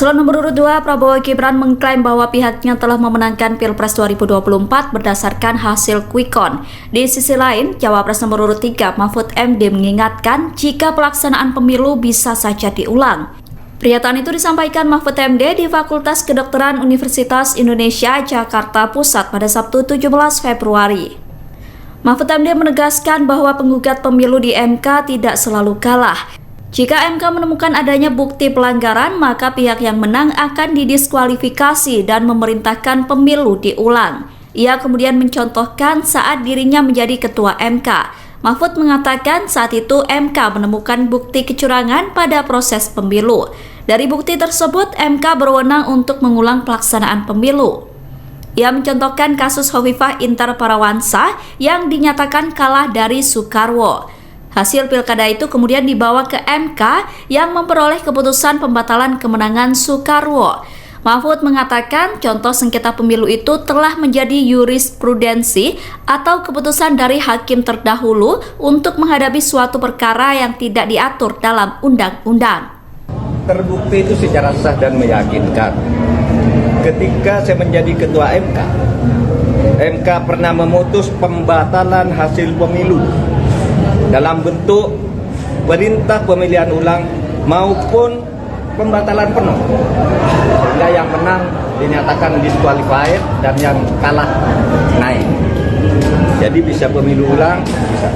Paslon nomor urut 2, Prabowo Gibran mengklaim bahwa pihaknya telah memenangkan Pilpres 2024 berdasarkan hasil quick count. Di sisi lain, Cawapres nomor urut 3, Mahfud MD mengingatkan jika pelaksanaan pemilu bisa saja diulang. Pernyataan itu disampaikan Mahfud MD di Fakultas Kedokteran Universitas Indonesia Jakarta Pusat pada Sabtu 17 Februari. Mahfud MD menegaskan bahwa penggugat pemilu di MK tidak selalu kalah. Jika MK menemukan adanya bukti pelanggaran, maka pihak yang menang akan didiskualifikasi dan memerintahkan pemilu diulang. Ia kemudian mencontohkan saat dirinya menjadi ketua MK. Mahfud mengatakan saat itu MK menemukan bukti kecurangan pada proses pemilu. Dari bukti tersebut, MK berwenang untuk mengulang pelaksanaan pemilu. Ia mencontohkan kasus Hovifah Intar Parawansa yang dinyatakan kalah dari Soekarwo. Hasil pilkada itu kemudian dibawa ke MK yang memperoleh keputusan pembatalan kemenangan Soekarwo. Mahfud mengatakan contoh sengketa pemilu itu telah menjadi jurisprudensi atau keputusan dari hakim terdahulu untuk menghadapi suatu perkara yang tidak diatur dalam undang-undang. Terbukti itu secara sah dan meyakinkan. Ketika saya menjadi ketua MK pernah memutus pembatalan hasil pemilu dalam bentuk perintah pemilihan ulang maupun pembatalan penuh, sehingga yang menang dinyatakan disqualified dan yang kalah naik. Jadi bisa pemilu ulang, bisa.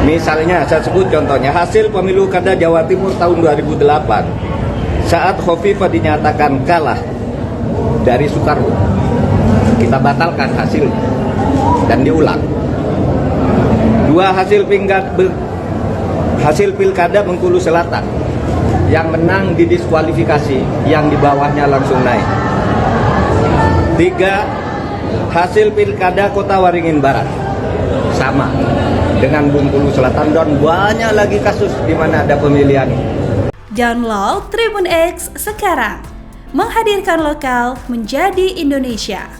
Misalnya saya sebut contohnya hasil pemilu kada Jawa Timur tahun 2008 saat Hovifah dinyatakan kalah dari Soekarwo, kita batalkan hasilnya dan diulang. Dua hasil pilkada Bengkulu Selatan, yang menang didiskualifikasi, yang di bawahnya langsung naik. 3 hasil pilkada Kota Waringin Barat, sama dengan Bengkulu Selatan, dan banyak lagi kasus di mana ada pemilihan. Download Tribun X sekarang, menghadirkan lokal menjadi Indonesia.